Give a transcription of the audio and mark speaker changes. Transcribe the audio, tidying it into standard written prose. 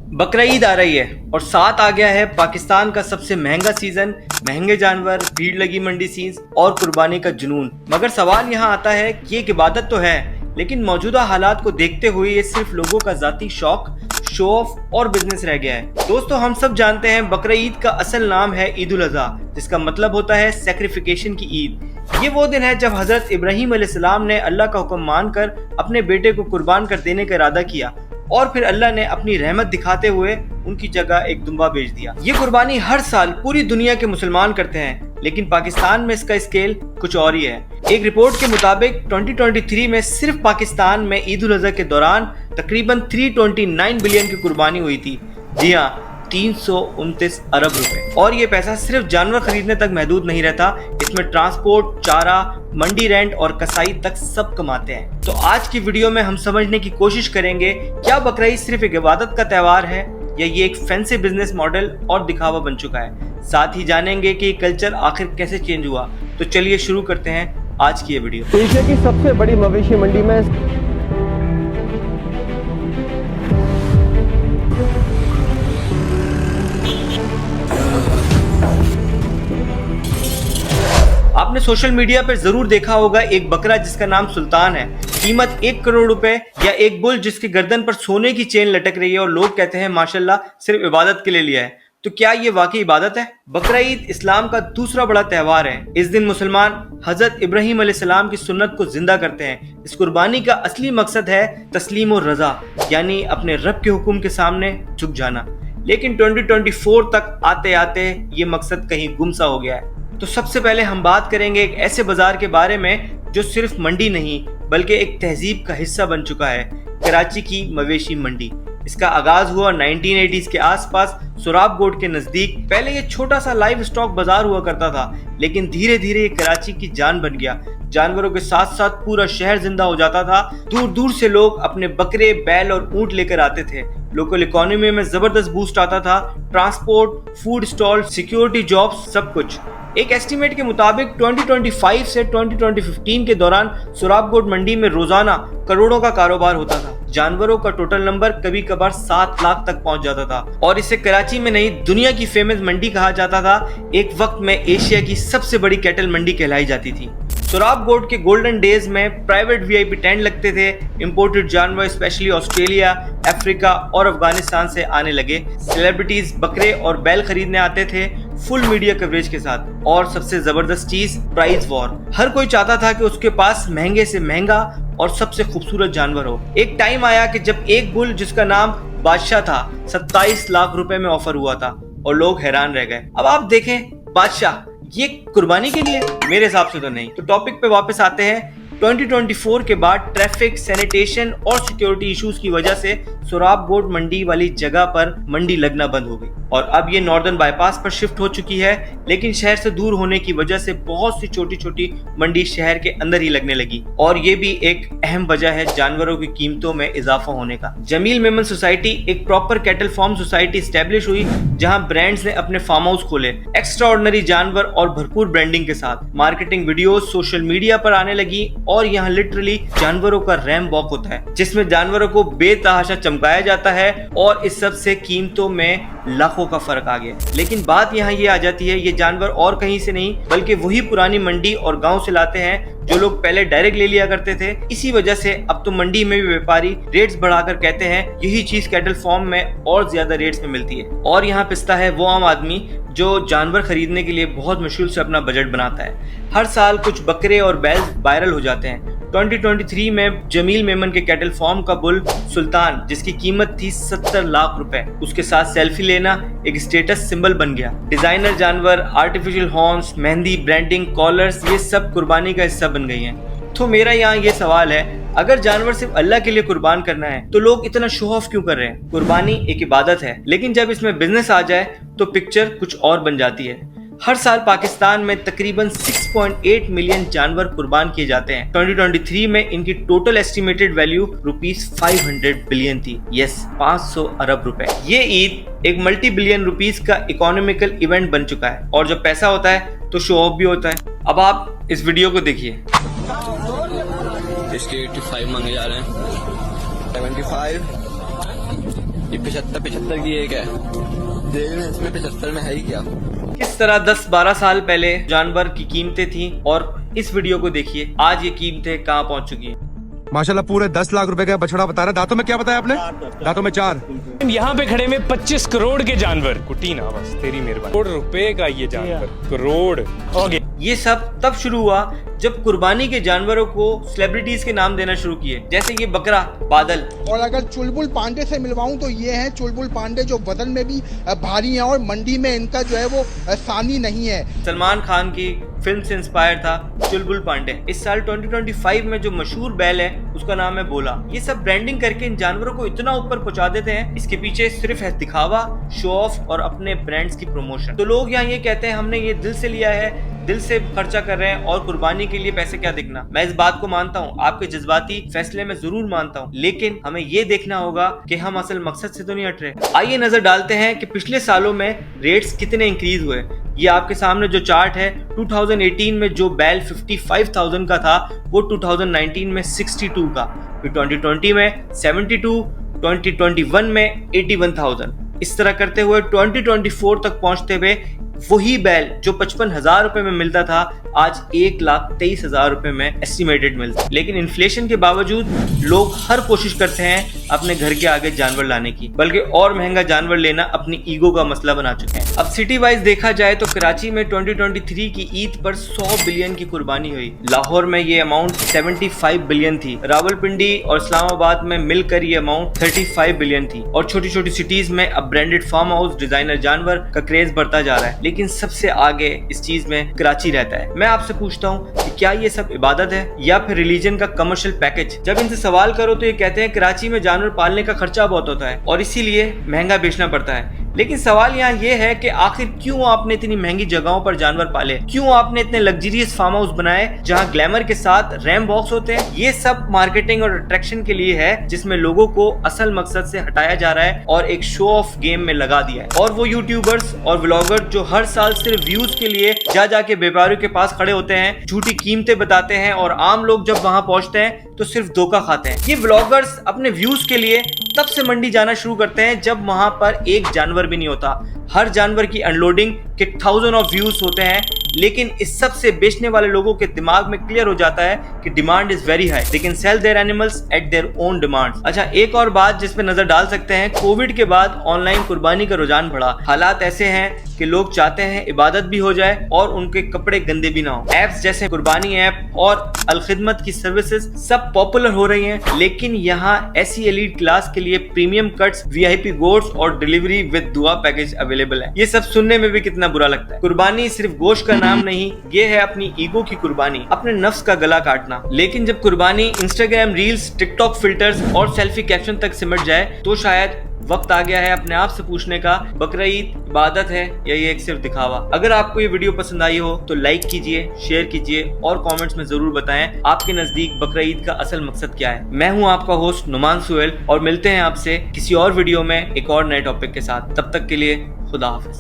Speaker 1: बकरा ईद आ रही है और साथ आ गया है पाकिस्तान का सबसे महंगा सीजन, महंगे जानवर, भीड़ लगी मंडी सीन्स और कुर्बानी का जुनून। मगर सवाल यहाँ आता है कि ये एक इबादत तो है, लेकिन मौजूदा हालात को देखते हुए ये सिर्फ लोगों का जाती शौक, शो ऑफ और बिजनेस रह गया है। दोस्तों, हम सब जानते हैं बकरा ईद का असल नाम है ईद उल अज़हा, जिसका मतलब होता है सैक्रिफिकेशन की ईद। ये वो दिन है जब हजरत इब्राहिम अलैहिस्सलाम ने अल्लाह का हुक्म मानकर अपने बेटे को कुर्बान कर देने का इरादा किया और फिर अल्लाह ने अपनी रहमत दिखाते हुए उनकी जगह एक दुम्बा भेज दिया। ये कुर्बानी हर साल पूरी दुनिया के मुसलमान करते हैं, लेकिन पाकिस्तान में इसका स्केल कुछ और ही है। एक रिपोर्ट के मुताबिक 2023 में सिर्फ पाकिस्तान में ईद उल अज़हा के दौरान तकरीबन 329 बिलियन की कुर्बानी हुई थी। जी हाँ, 329 अरब रुपए। और ये पैसा सिर्फ जानवर खरीदने तक महदूद नहीं रहता, इसमें ट्रांसपोर्ट, चारा, मंडी रेंट और कसाई तक सब कमाते हैं। तो आज की वीडियो में हम समझने की कोशिश करेंगे, क्या बकरा ईद सिर्फ एक इबादत का त्योहार है या ये एक फैंसी बिजनेस मॉडल और दिखावा बन चुका है। साथ ही जानेंगे कि कल्चर आखिर कैसे चेंज हुआ। तो चलिए शुरू करते हैं आज की ये वीडियो।
Speaker 2: एशिया की सबसे बड़ी मवेशी मंडी में
Speaker 1: आपने सोशल मीडिया पर जरूर देखा होगा एक बकरा जिसका नाम सुल्तान है। कीमत 1 करोड़ रुपए, या एक बुल जिसकी गर्दन पर सोने की चेन लटक रही है और लोग कहते हैं माशाल्लाह सिर्फ इबादत के लिए लिया है। तो क्या ये वाकई इबादत है? बकरा ईद इस्लाम का दूसरा बड़ा त्योहार है। इस दिन मुसलमान हजरत इब्राहिम अलैहिस्सलाम की सुन्नत को जिंदा करते हैं। इस कुर्बानी का असली मकसद है तस्लीम और रजा, यानी अपने रब के हुक्म के सामने झुक जाना। लेकिन 2024 तक आते आते ये मकसद कहीं गुम सा हो गया है। तो सबसे पहले हम बात करेंगे एक ऐसे बाजार के बारे में जो सिर्फ मंडी नहीं बल्कि एक तहजीब का हिस्सा बन चुका है, कराची की मवेशी मंडी। इसका आगाज हुआ 1980s के आसपास सोराब गोड के नजदीक। पहले ये छोटा सा लाइव स्टॉक बाजार हुआ करता था, लेकिन धीरे धीरे ये कराची की जान बन गया। जानवरों के साथ साथ पूरा शहर जिंदा हो जाता था। दूर दूर से लोग अपने बकरे, बैल और ऊंट लेकर आते थे। लोकल इकोनॉमी में जबरदस्त बूस्ट आता था। Transport, food stall, security jobs, सब कुछ। एक एस्टीमेट के मुताबिक 2025 से 2015 के दौरान सोराब गोड मंडी में रोजाना करोड़ों का कारोबार होता था। जानवरों का टोटल नंबर कभी कभार 7 लाख तक पहुंच जाता था और इसे कराची में नहीं दुनिया की फेमस मंडी कहा जाता था। एक वक्त में एशिया की सबसे बड़ी कैटल मंडी कहलाई जाती थी। सोराब गोड के गोल्डन डेज में प्राइवेट वीआईपी टेंट लगते थे। इंपोर्टेड जानवर स्पेशली ऑस्ट्रेलिया, अफ्रीका और अफगानिस्तान से आने लगे। सेलिब्रिटीज बकरे और बैल खरीदने आते थे, फुल मीडिया कवरेज के साथ। और सबसे जबरदस्त चीज, प्राइस वॉर। हर कोई चाहता था कि उसके पास महंगे से महंगा और सबसे खूबसूरत जानवर हो। एक टाइम आया कि जब एक बुल जिसका नाम बादशाह था 27 लाख रुपए में ऑफर हुआ था और लोग हैरान रह गए। अब आप देखें, बादशाह ये कुर्बानी के लिए? मेरे हिसाब से तो नहीं। तो टॉपिक पे वापस आते हैं। 2024 के बाद ट्रैफिक, सैनिटेशन और सिक्योरिटी इश्यूज की वजह से सोराब गोड मंडी वाली जगह पर मंडी लगना बंद हो गई और अब ये नॉर्दर्न बाईपास पर शिफ्ट हो चुकी है। लेकिन शहर से दूर होने की वजह से बहुत सी छोटी छोटी मंडी शहर के अंदर ही लगने लगी और ये भी एक अहम वजह है जानवरों की कीमतों में इजाफा होने का। जमील मेमन सोसाइटी एक proper cattle farm society establish हुई, जहां ब्रांड्स ने अपने फार्म हाउस खोले, एक्स्ट्राऑर्डिनरी जानवर और भरपूर ब्रांडिंग के साथ। मार्केटिंग वीडियोस सोशल मीडिया पर आने लगी और यहाँ लिटरली जानवरों का रैम वॉक होता है, जिसमें जानवरों को बेतहाशा चमकाया जाता है और इस सब से कीमतों में लाखों का फर्क आ गया। लेकिन बात यहाँ ये आ जाती है, ये जानवर और कहीं से नहीं बल्कि वही पुरानी मंडी और गांव से लाते हैं जो लोग पहले डायरेक्ट ले लिया करते थे। इसी वजह से अब तो मंडी में भी व्यापारी रेट्स बढ़ाकर कहते हैं यही चीज कैटल फार्म में और ज्यादा रेट्स में मिलती है। और यहाँ पिसता है वो आम आदमी जो जानवर खरीदने के लिए बहुत मुश्किल से अपना बजट बनाता है। हर साल कुछ बकरे और बैल वायरल हो जाते हैं। 2023 में जमील मेमन के कैटल फार्म का बुल सुल्तान, जिसकी कीमत थी 70 लाख रुपए, उसके साथ सेल्फी लेना एक स्टेटस सिंबल बन गया। डिजाइनर जानवर, artificial horns, mehndi, branding, collars, ये सब कुर्बानी का हिस्सा बन गई हैं। तो मेरा यहाँ ये सवाल है, अगर जानवर सिर्फ अल्लाह के लिए कुर्बान करना है तो लोग इतना शो ऑफ क्यों कर रहे हैं? कुर्बानी एक इबादत है, लेकिन जब इसमें बिजनेस आ जाए तो पिक्चर कुछ और बन जाती है। हर साल पाकिस्तान में तकरीबन 6.8 मिलियन जानवर कुर्बान किए जाते हैं। 2023 में इनकी टोटल एस्टिमेटेड वैल्यू ₹500 बिलियन थी। यस, 500 अरब रुपए। ये ईद एक मल्टी बिलियन रुपीस का इकोनॉमिकल इवेंट बन चुका है और जब पैसा होता है तो शो ऑफ भी होता है। अब आप इस वीडियो को देखिए।
Speaker 3: इसके 85 मांगे जा रहे हैं। 75 ये 75 की एक है, देखना इसमें 75 में है ही क्या।
Speaker 1: किस तरह 10-12 साल पहले जानवर की कीमतें थी और इस वीडियो को देखिए आज ये कीमतें कहां पहुंच चुकी हैं।
Speaker 4: माशाल्लाह पूरे 10 लाख रुपए का बछड़ा बता रहा है। दांतों में क्या बताया आपने? दांतों में 4।
Speaker 5: यहाँ पे खड़े में 25 करोड़ के जानवर, कुटी ना बस तेरी मेहरबानी, करोड़ रुपए का ये जानवर, करोड़ हो गया।
Speaker 1: ये सब तब शुरू हुआ जब कुर्बानी के जानवरों को सेलिब्रिटीज के नाम देना शुरू किए, जैसे ये बकरा बादल।
Speaker 6: और अगर चुलबुल पांडे से मिलवाऊं तो ये हैं चुलबुल पांडे, जो वजन में भी भारी हैं और मंडी में इनका जो है वो सानी नहीं है।
Speaker 1: सलमान खान की फिल्म से इंस्पायर था चुलबुल पांडे। इस साल 2025 में जो मशहूर बैल है उसका नाम है बोला। ये सब ब्रांडिंग करके इन जानवरों को इतना ऊपर पहुंचा देते हैं, इसके पीछे सिर्फ है दिखावा, शो ऑफ और अपने ब्रांड्स की प्रमोशन। तो लोग यहाँ ये कहते हैं हमने ये दिल से लिया है, दिल से खर्चा कर रहे हैं और कुर्बानी के लिए पैसे क्या दिखना। मैं इस बात को मानता हूँ, आपके जज्बाती फैसले में जरूर मानता हूँ, लेकिन हमें ये देखना होगा कि हम असल मकसद से तो नहीं हट रहे। आइए नजर डालते हैं कि पिछले सालों में रेट्स कितने इंक्रीज हुए। ये आपके सामने जो चार्ट है, 2018 में जो बैल 55,000 का था वो 2019 में 62 का, फिर 2020 में 72, 2021 में 81,000। इस तरह करते हुए 2024 तक पहुंचते हुए वही बैल जो 55,000 रुपए में मिलता था आज 1,23,000 रुपए में एस्टिमेटेड मिलता है। लेकिन इन्फ्लेशन के बावजूद लोग हर कोशिश करते हैं अपने घर के आगे जानवर लाने की, बल्कि और महंगा जानवर लेना अपनी ईगो का मसला बना चुके हैं। अब सिटी वाइज देखा जाए तो कराची में 2023 की ईद पर 100 बिलियन की कुर्बानी हुई। लाहौर में ये अमाउंट 75 बिलियन थी। रावलपिंडी और इस्लामाबाद में मिलकर ये अमाउंट 35 बिलियन थी। और छोटी छोटी सिटीज में अब ब्रांडेड फार्म हाउस डिजाइनर जानवर का क्रेज बढ़ता जा रहा है, लेकिन सबसे आगे इस चीज में कराची रहता है। मैं आपसे पूछता हूँ कि क्या ये सब इबादत है या फिर रिलीजन का कमर्शियल पैकेज? जब इनसे सवाल करो तो ये कहते हैं कराची में जानवर पालने का खर्चा बहुत होता है और इसीलिए महंगा बेचना पड़ता है। लेकिन सवाल यहाँ ये है कि आखिर क्यों आपने इतनी महंगी जगहों पर जानवर पाले, क्यों आपने इतने लग्जरियस फार्म हाउस बनाए जहाँ ग्लैमर के साथ रैम बॉक्स होते हैं? ये सब मार्केटिंग और अट्रैक्शन के लिए है, जिसमें लोगों को असल मकसद से हटाया जा रहा है और एक शो ऑफ गेम में लगा दिया है। और वो यूट्यूबर्स और व्लॉगर जो हर साल सिर्फ व्यूज के लिए जा जाके व्यापारियों के पास खड़े होते हैं, झूठी कीमतें बताते हैं और आम लोग जब वहां पहुंचते हैं तो सिर्फ धोखा खाते हैं। ये व्लॉगर्स अपने व्यूज के लिए तब से मंडी जाना शुरू करते हैं जब वहां पर एक जानवर भी नहीं होता। हर जानवर की अनलोडिंग के 1000 ऑफ व्यूज होते हैं, लेकिन इस सब से बेचने वाले लोगों के दिमाग में क्लियर हो जाता है कि demand is very high, they can sell their animals at their own demand. अच्छा, एक और बात जिस पे नजर डाल सकते हैं, कोविड के बाद ऑनलाइन कुर्बानी का रुझान बढ़ा। हालात ऐसे हैं कि लोग चाहते हैं इबादत भी हो जाए और उनके कपड़े गंदे भी ना हो। एप्स जैसे कुर्बानी ऐप और अलखिदमत की सर्विसेज सब पॉपुलर हो रही हैं, लेकिन यहाँ ऐसी एलीट क्लास के लिए प्रीमियम कट्स, वीआईपी गोश्त और डिलीवरी विद दुआ पैकेज अवेलेबल है। ये सब सुनने में भी कितना बुरा लगता है। कुर्बानी सिर्फ गोश्त का नाम नहीं, ये है अपनी ईगो की कुर्बानी, अपने नफ्स का गला काटना। लेकिन जब कुर्बानी इंस्टाग्राम रील्स, टिकटॉक फिल्टर्स और सेल्फी कैप्शन तक सिमट जाए तो शायद वक्त आ गया है अपने आप से पूछने का, बकरा ईद इबादत है या ये एक सिर्फ दिखावा? अगर आपको ये वीडियो पसंद आई हो तो लाइक कीजिए, शेयर कीजिए और कमेंट्स में जरूर बताएं आपके नजदीक बकरा ईद का असल मकसद क्या है। मैं हूं आपका होस्ट नुमान सुहेल और मिलते हैं आपसे किसी और वीडियो में एक और नए टॉपिक के साथ। तब तक के लिए खुदा हाफिज।